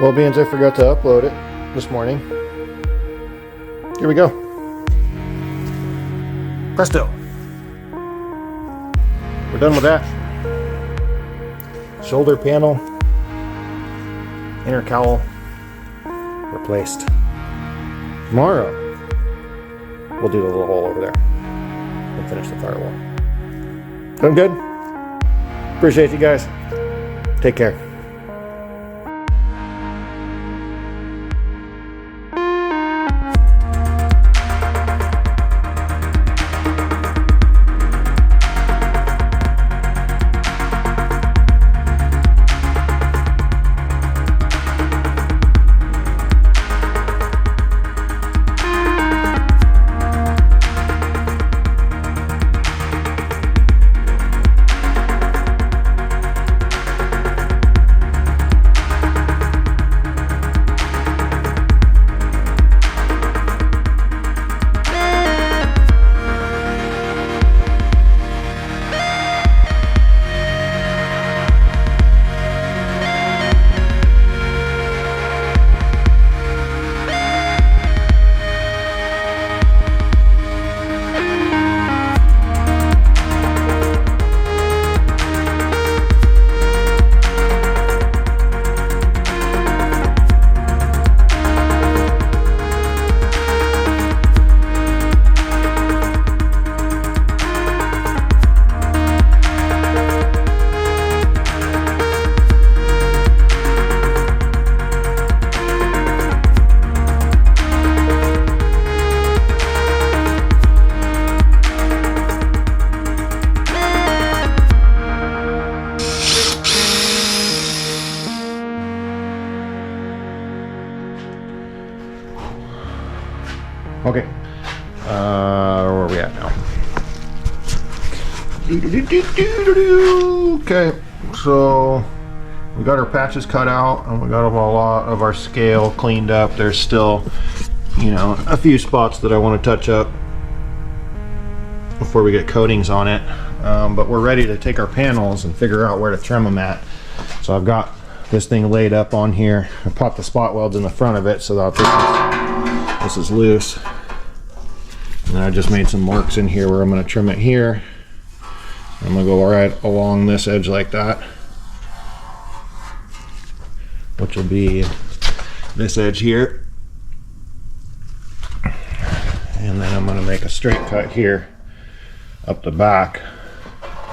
Well, beans, I forgot to upload it this morning. Here we go. Presto. We're done with that. Shoulder panel, inner cowl replaced. Tomorrow, we'll do the little hole over there and finish the firewall. Doing good? Appreciate you guys. Take care. Okay, where are we at now? Okay, so we got our patches cut out and we got a lot of our scale cleaned up. There's still, you know, a few spots that I want to touch up before we get coatings on it. But we're ready to take our panels and figure out where to trim them at. So I've got this thing laid up on here. I popped the spot welds in the front of it so that this is loose. And I just made some marks in here where I'm going to trim it here. I'm going to go right along this edge like that, which will be this edge here. And then I'm going to make a straight cut here up the back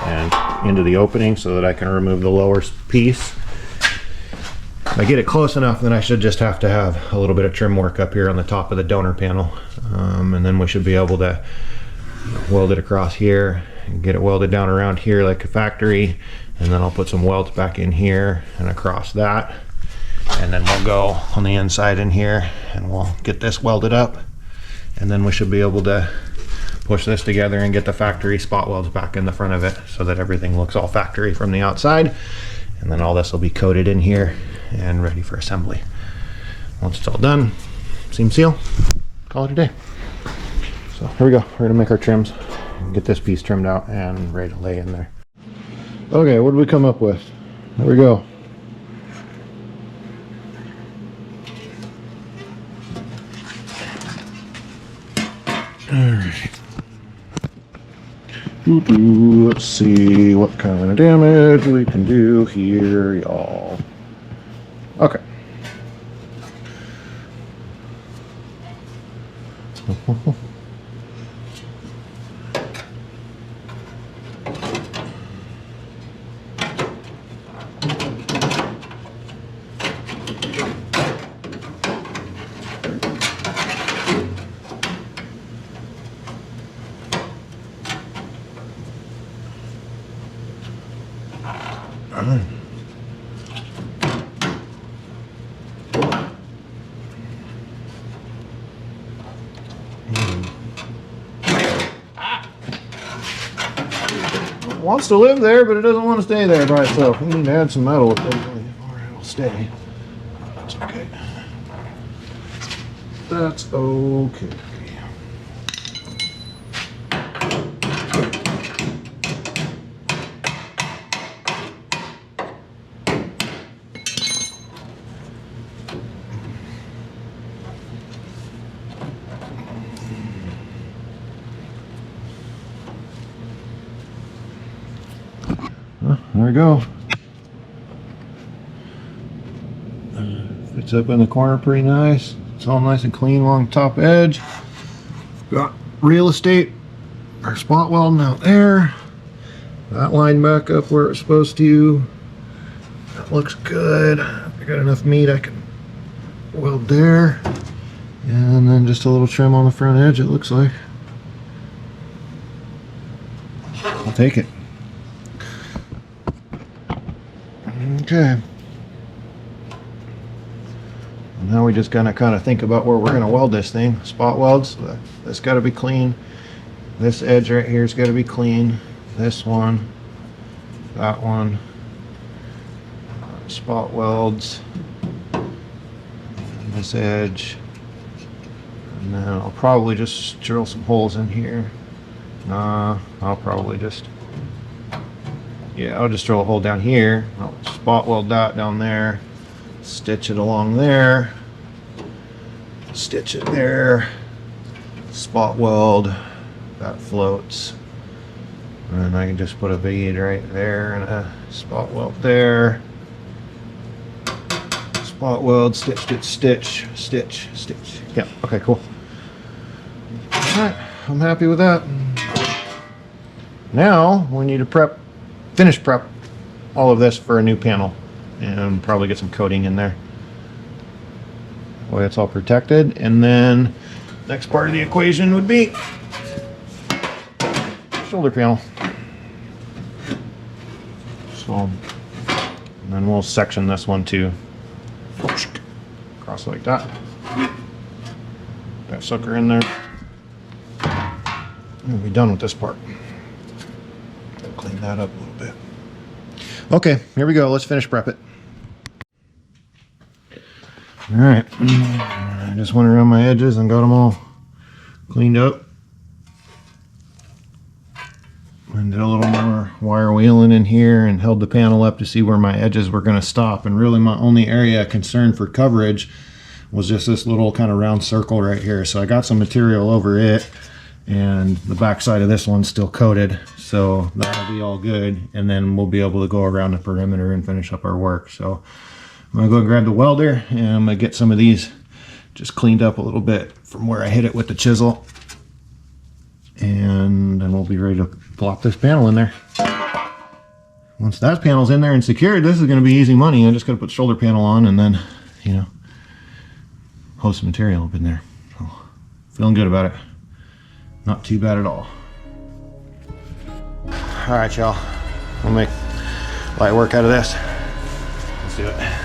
and into the opening so that I can remove the lower piece. If I get it close enough, then I should just have to have a little bit of trim work up here on the top of the donor panel. And then we should be able to weld it across here and get it welded down around here like a factory. And then I'll put some welds back in here and across that. And then we'll go on the inside in here and we'll get this welded up. And then we should be able to push this together and get the factory spot welds back in the front of it so that everything looks all factory from the outside. And then all this will be coated in here and ready for assembly. Once it's all done, seam seal, call it a day. So here we go. We're gonna make our trims, get this piece trimmed out and ready to lay in there. Okay, what did we come up with? There we go. Alright. Let's see what kind of damage we can do here, y'all. Okay. Wants to live there, but it doesn't want to stay there by itself. We need to add some metal or it'll stay. That's okay. That's okay. There we go. Fits up in the corner pretty nice. It's all nice and clean along the top edge. Got real estate or spot welding out there. That line back up where it's supposed to. That looks good. I got enough meat I can weld there. And then just a little trim on the front edge, it looks like. I'll take it. Okay. Now we just gotta kind of think about where we're gonna weld this thing. Spot welds. That's got to be clean. This edge right here's got to be clean. This one, that one. Spot welds. And this edge. And then I'll probably just drill some holes in here. I'll probably just, yeah, I'll just drill a hole down here. I'll spot weld that down there. Stitch it along there. Stitch it there. Spot weld. That floats. And I can just put a bead right there and a spot weld there. Spot weld, stitch, stitch, stitch, stitch, stitch. Yeah, okay, cool. Alright, I'm happy with that. Now we need to finish prep all of this for a new panel and probably get some coating in there. Boy, it's all protected. And then next part of the equation would be shoulder panel. So, and then we'll section this one too. Cross like that. That sucker in there. And we'll be done with this part. Clean that up a little bit. Okay, here we go. Let's finish prep it. Alright. I just went around my edges and got them all cleaned up. And did a little more wire wheeling in here and held the panel up to see where my edges were going to stop. And really my only area of concern for coverage was just this little kind of round circle right here. So I got some material over it, and the back side of this one's still coated, so that'll be all good. And then we'll be able to go around the perimeter and finish up our work. So I'm going to go and grab the welder, and I'm going to get some of these just cleaned up a little bit from where I hit it with the chisel. And then we'll be ready to plop this panel in there. Once that panel's in there and secured, this is going to be easy money. I just got to put the shoulder panel on and then, you know, hose some material up in there. So, feeling good about it. Not too bad at all. All right, y'all. We'll make light work out of this. Let's do it.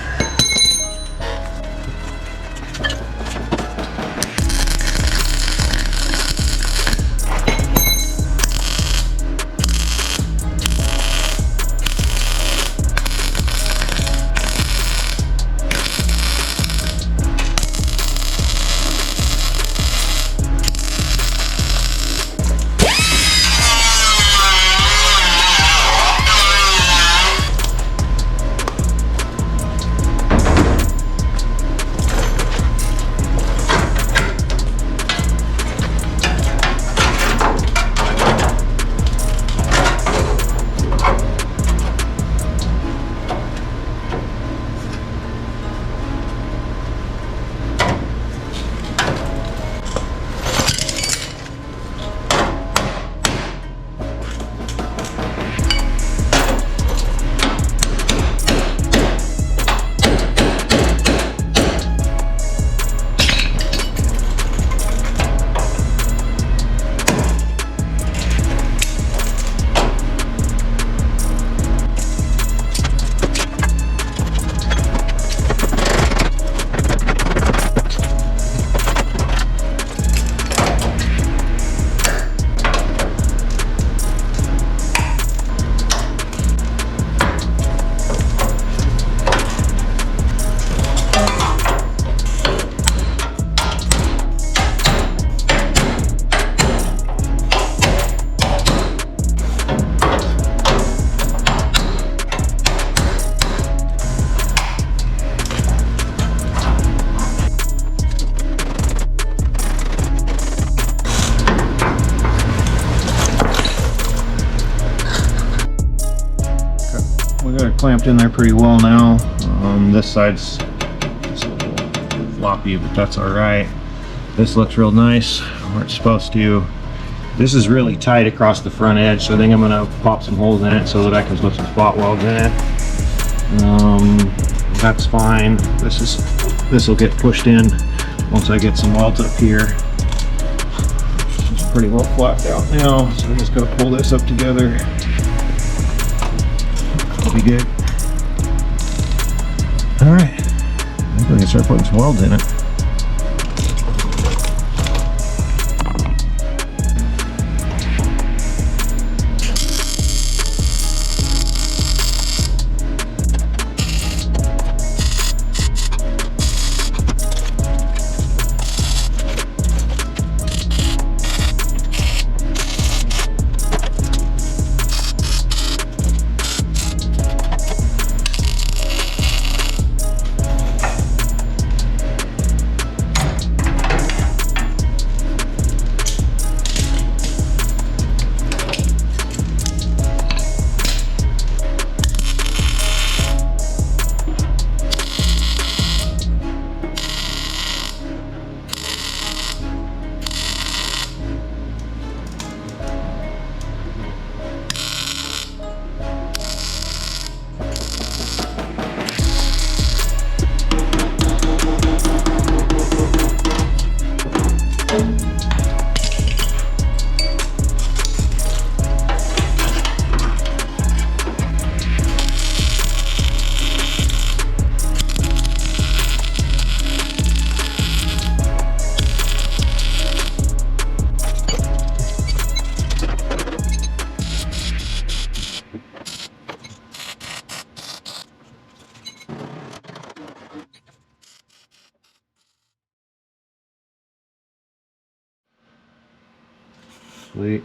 clamped in there pretty well now. This side's just a little floppy, but that's all right. This looks real nice where it's supposed to. This is really tight across the front edge, so I think I'm gonna pop some holes in it so that I can put some spot welds in it. That's fine. This will get pushed in once I get some welds up here. It's pretty well flapped out now, so I'm just gonna pull this up together. It'll be good. All right, I think we can start putting some welds in it. Sweet.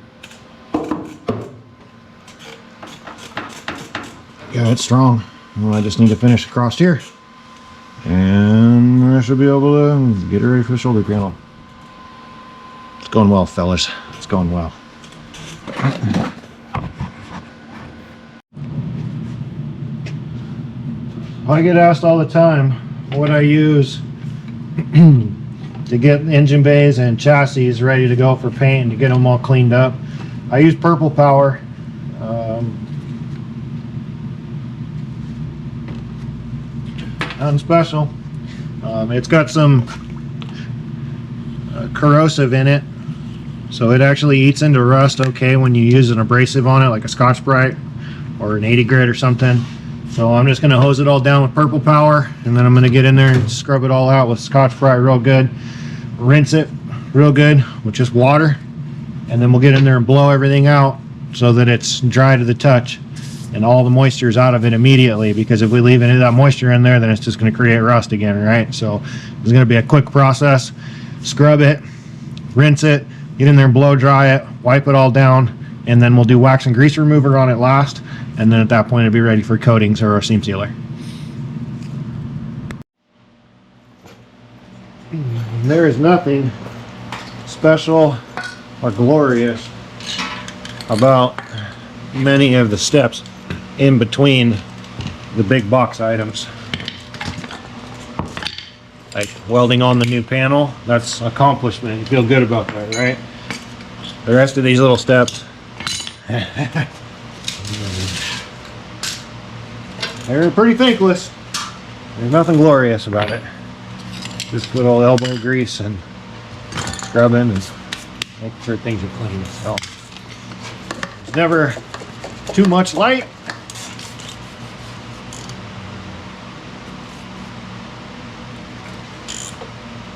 Yeah, it's strong. Well, I just need to finish across here, and I should be able to get it ready for the shoulder panel. It's going well, fellas. It's going well. I get asked all the time what I use to get engine bays and chassis ready to go for paint and to get them all cleaned up. I use Purple Power. Nothing special. It's got some corrosive in it, so it actually eats into rust okay when you use an abrasive on it, like a Scotch-Brite or an 80 grit or something. So I'm just going to hose it all down with Purple Power, and then I'm going to get in there and scrub it all out with Scotch-Brite real good. Rinse it real good with just water, and then we'll get in there and blow everything out so that it's dry to the touch and all the moisture is out of it immediately, because if we leave any of that moisture in there, then it's just going to create rust again, right? So it's going to be a quick process. Scrub it, rinse it, get in there and blow dry it, wipe it all down, and then we'll do wax and grease remover on it last, and then at that point it'll be ready for coatings or a seam sealer. There is nothing special or glorious about many of the steps in between the big box items. Like welding on the new panel, that's accomplishment. You feel good about that, right? The rest of these little steps, they're pretty thankless. There's nothing glorious about it. Just good old elbow grease and scrubbing and making sure things are clean. So there's never too much light.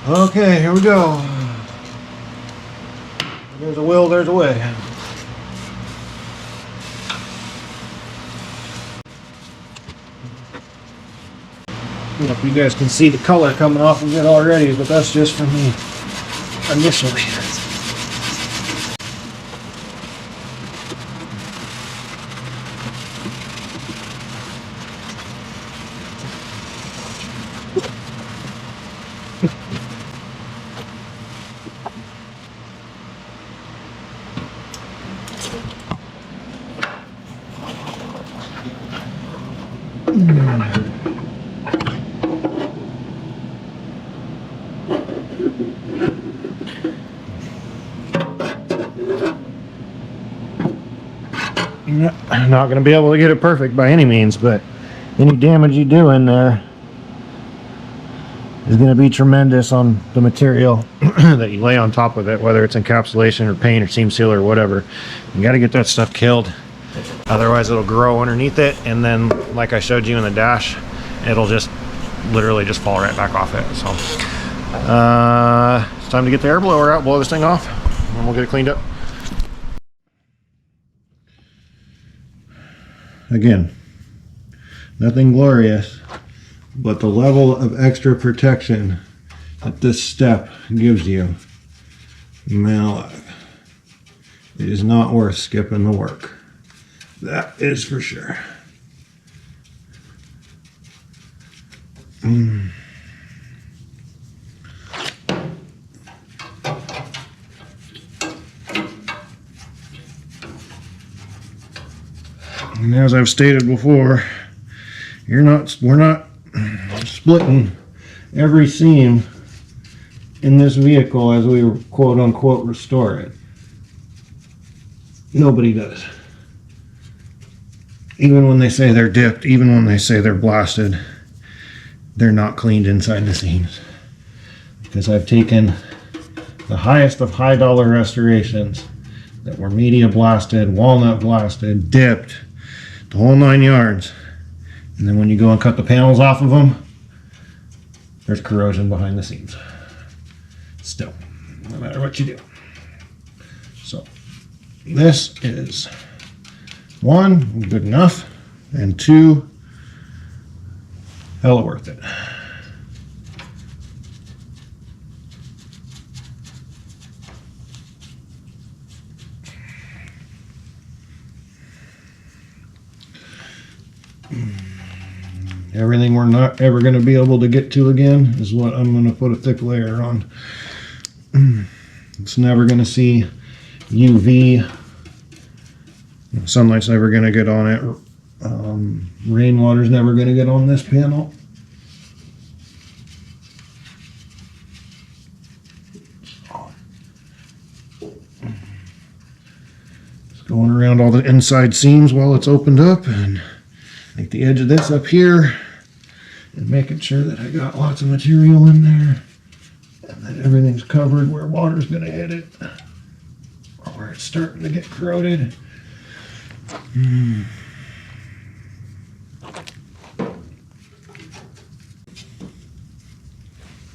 Okay, here we go. There's a will, there's a way. I don't know if you guys can see the color coming off of it already, but that's just for me initially. Not going to be able to get it perfect by any means, but any damage you do in there is going to be tremendous on the material that you lay on top of it, whether it's encapsulation or paint or seam seal or whatever. You got to get that stuff killed, otherwise it'll grow underneath it, and then like I showed you in the dash, it'll just literally just fall right back off it. So it's time to get the air blower out, blow this thing off, and we'll get it cleaned up. Again, nothing glorious, but the level of extra protection that this step gives you, man alive, it is not worth skipping the work. That is for sure. And as I've stated before, we're not splitting every seam in this vehicle as we quote unquote restore it. Nobody does. Even when they say they're dipped, even when they say they're blasted, they're not cleaned inside the seams. Because I've taken the highest of high dollar restorations that were media blasted, walnut blasted, dipped, the whole 9 yards. And then when you go and cut the panels off of them, there's corrosion behind the seams. Still, no matter what you do. So, this is 1, good enough, and 2, hella worth it. Everything we're not ever going to be able to get to again is what I'm going to put a thick layer on. It's never going to see UV. Sunlight's never going to get on it. Rainwater's never going to get on this panel. Just going around all the inside seams while it's opened up, and like the edge of this up here, and making sure that I got lots of material in there and that everything's covered where water's going to hit it or where it's starting to get corroded.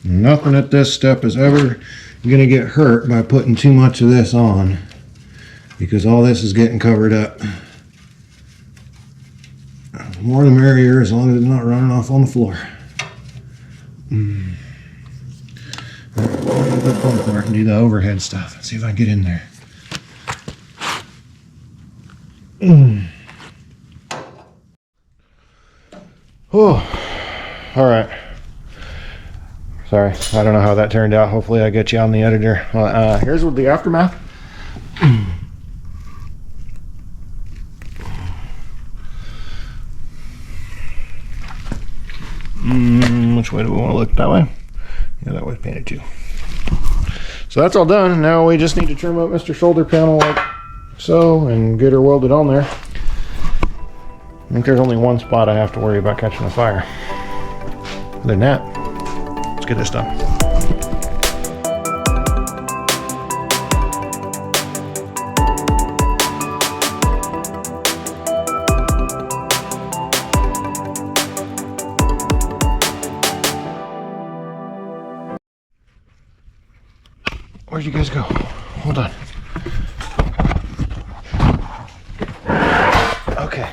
Nothing at this step is ever going to get hurt by putting too much of this on, because all this is getting covered up. The more the merrier, as long as it's not running off on the floor. I can do the overhead stuff. Let's see if I can get in there. Oh, all right. Sorry, I don't know how that turned out. Hopefully I get you on the editor. Here's with the aftermath. Which way do we want to look? That way? Yeah, that way's painted too. So that's all done. Now we just need to trim up Mr. Shoulder panel like so and get her welded on there. I think there's only one spot I have to worry about catching a fire. Other than that, let's get this done. Where'd you guys go? Hold on. Okay.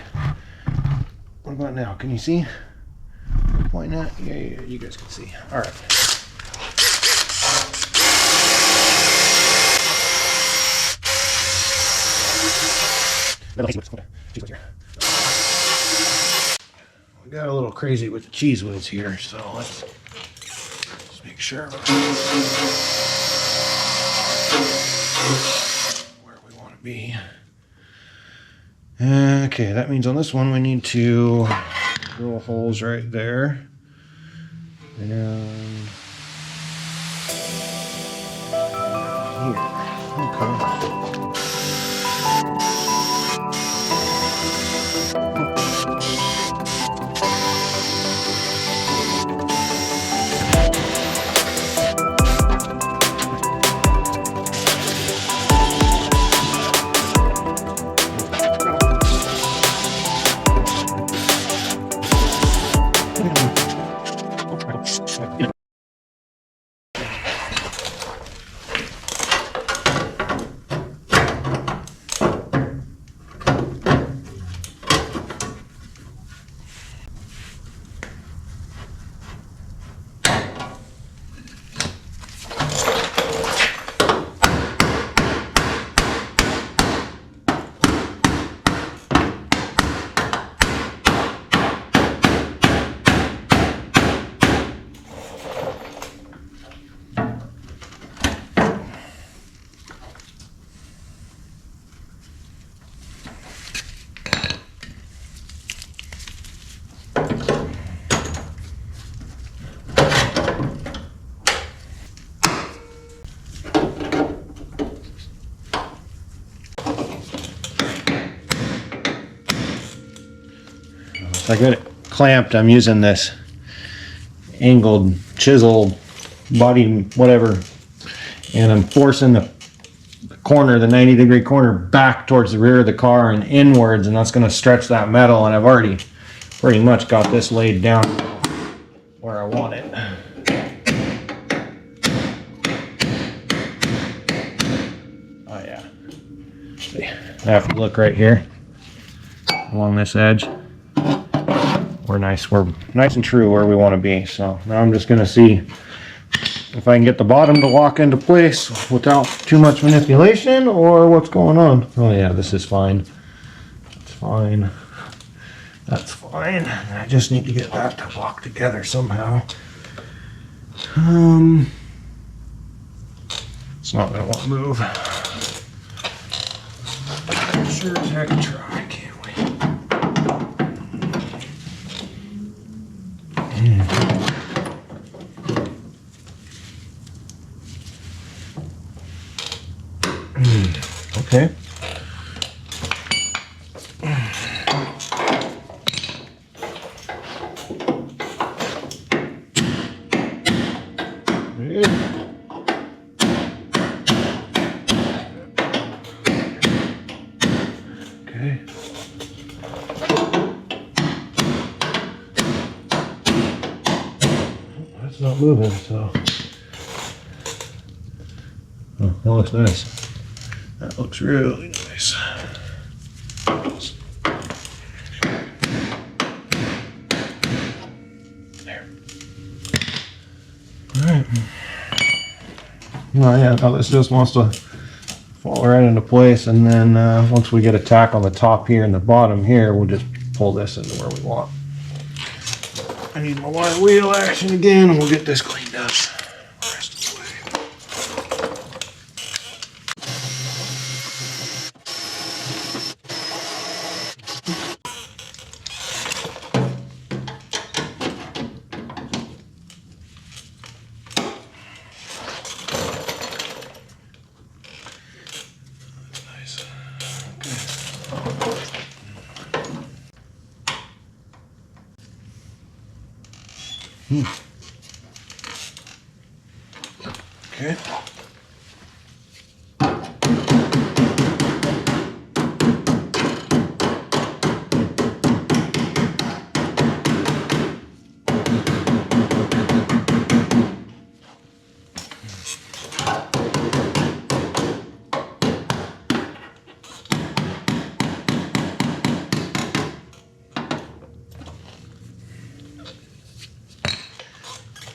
What about now? Can you see? Why not? Yeah, you guys can see. All right. We got a little crazy with the cheese whiz here, so let's just make sure where we want to be. Okay, that means on this one we need to drill holes right there. And here. Okay. I got it clamped. I'm using this angled, chiseled body, whatever, and I'm forcing the corner, the 90-degree corner, back towards the rear of the car and inwards, and that's going to stretch that metal. And I've already pretty much got this laid down where I want it. Oh yeah. See, I have to look right here along this edge. We're nice and true where we want to be. So now I'm just going to see if I can get the bottom to lock into place without too much manipulation, or what's going on. Oh yeah, this is fine. That's fine. That's fine. I just need to get that to lock together somehow. It's not going to want to move. Sure as heck try, can't we? Okay. Okay. That's not moving, so. Oh, that looks nice. That looks really nice. There. Alright. Oh yeah, now this just wants to fall right into place, and then once we get a tack on the top here and the bottom here, we'll just pull this into where we want. I need my wire wheel action again, and we'll get this cleaned up. Rest of the way. Okay.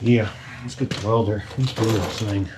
Yeah, let's get the welder. Let's do this thing.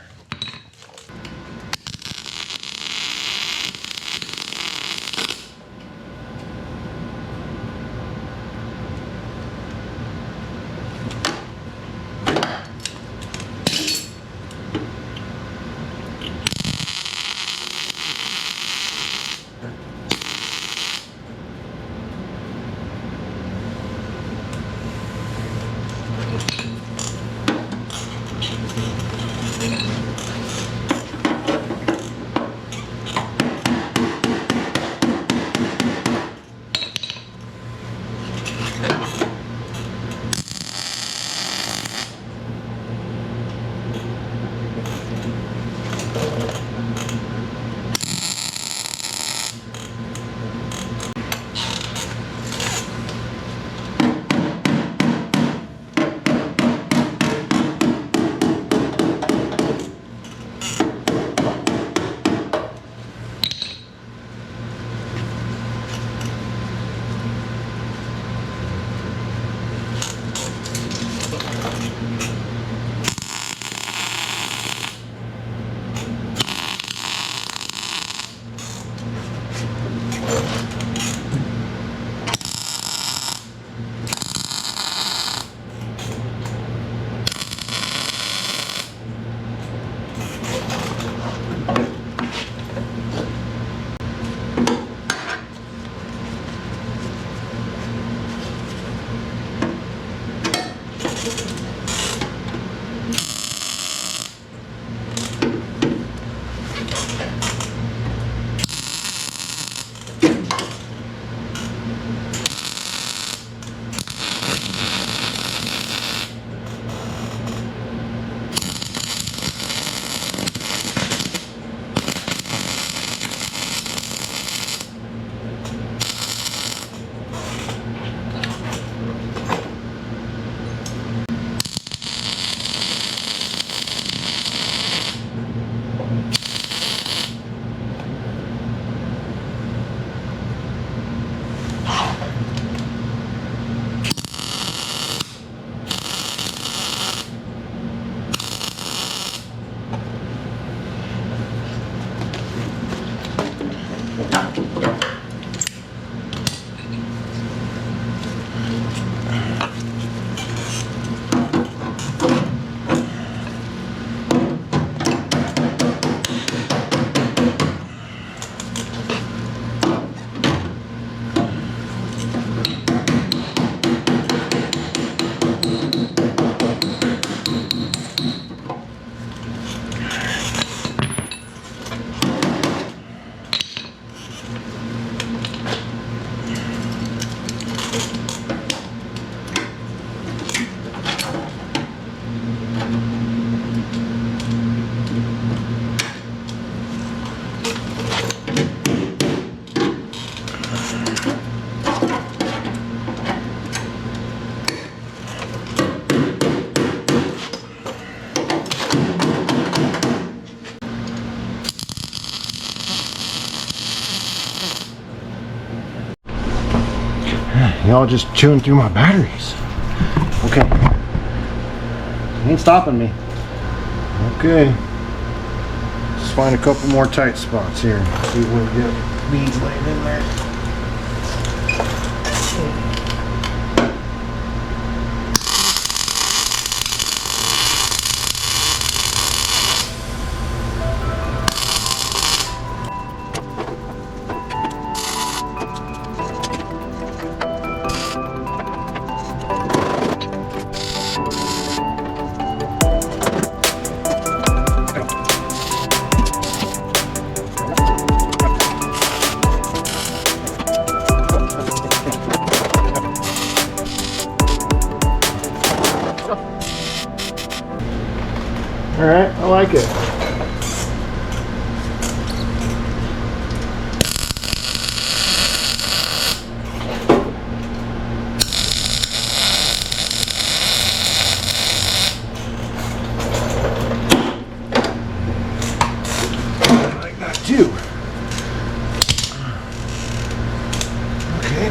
y'all just chewing through my batteries. Okay. Ain't stopping me. Okay. Let's find a couple more tight spots here. See if we can get beads laying in there. All right, I like it. I like that too. Okay.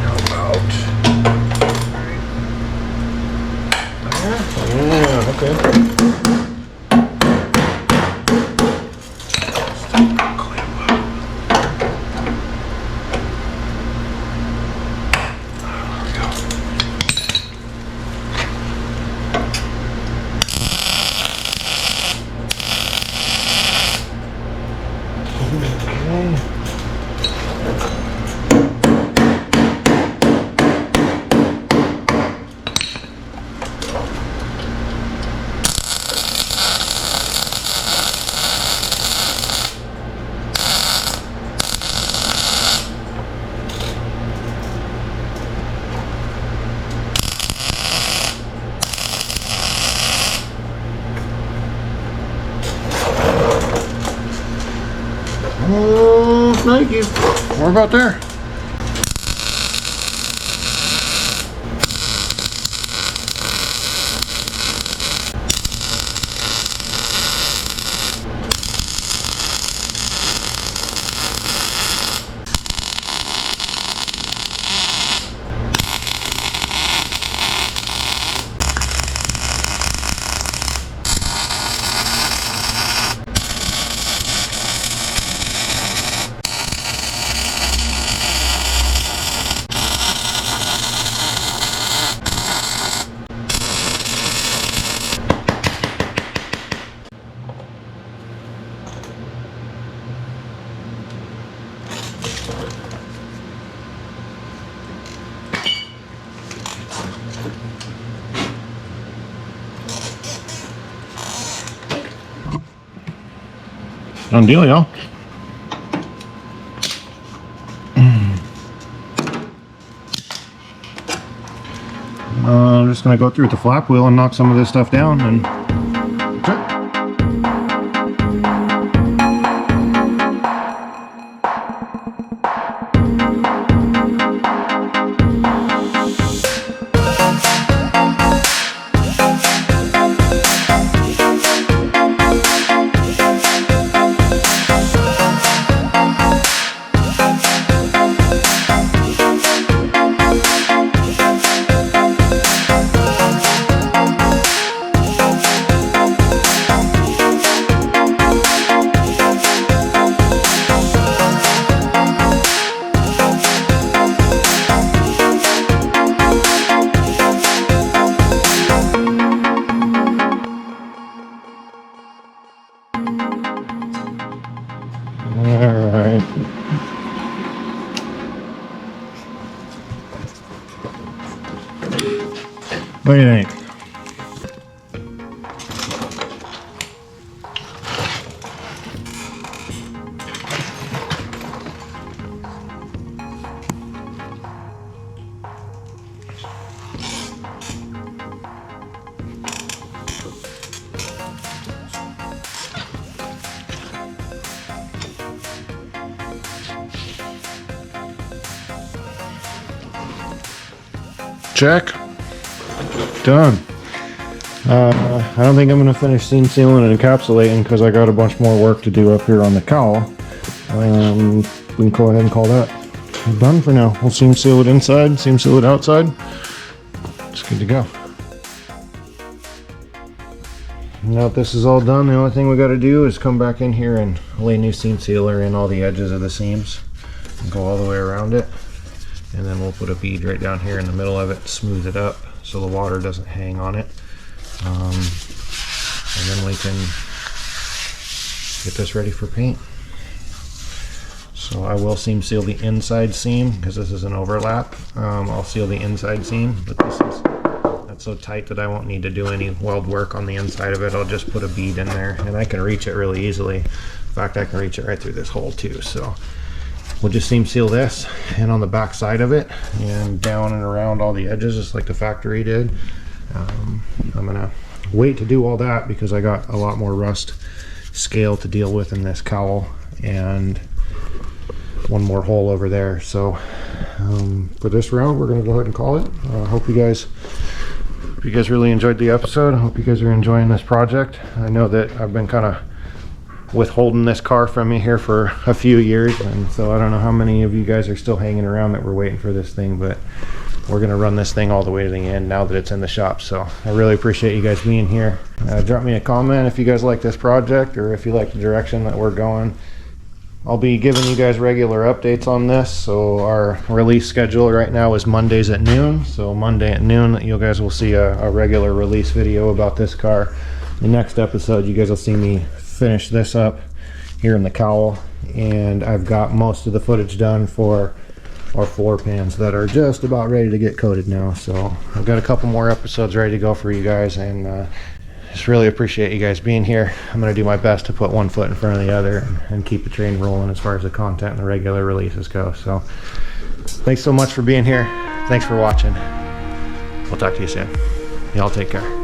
How about? Yeah, okay. Oh, thank you. We're about there. Done deal, y'all. I'm just gonna go through with the flap wheel and knock some of this stuff down and Alright. What do you think? Check. Done. I don't think I'm going to finish seam sealing and encapsulating because I got a bunch more work to do up here on the cowl. we can go ahead and call that done for now. We'll seam seal it inside, seam seal it outside. It's good to go. Now that this is all done, the only thing we got to do is come back in here and lay new seam sealer in all the edges of the seams and go all the way around it. And then we'll put a bead right down here in the middle of it, smooth it up so the water doesn't hang on it. And then we can get this ready for paint. So I will seam seal the inside seam because this is an overlap. I'll seal the inside seam, but that's so tight that I won't need to do any weld work on the inside of it. I'll just put a bead in there and I can reach it really easily. In fact, I can reach it right through this hole too. So we'll just seam seal this and on the back side of it and down and around all the edges just like the factory did. I'm gonna wait to do all that because I got a lot more rust scale to deal with in this cowl and one more hole over there. So for this round we're gonna go ahead and call it. Hope you guys really enjoyed the episode. I hope you guys are enjoying this project. I know that I've been kind of withholding this car from you here for a few years, and so I don't know how many of you guys are still hanging around that we're waiting for this thing, but we're gonna run this thing all the way to the end now that it's in the shop. So I really appreciate you guys being here. Drop me a comment if you guys like this project or if you like the direction that we're going. I'll be giving you guys regular updates on this. So our release schedule right now is Mondays at noon. So Monday at noon, you guys will see a regular release video about this car. The next episode, you guys will see me finish this up here in the cowl. And I've got most of the footage done for our floor pans that are just about ready to get coated now. So I've got a couple more episodes ready to go for you guys, and just really appreciate you guys being here. I'm going to do my best to put one foot in front of the other and keep the train rolling as far as the content and the regular releases go. So thanks so much for being here. Thanks for watching. We'll talk to you soon. Y'all take care.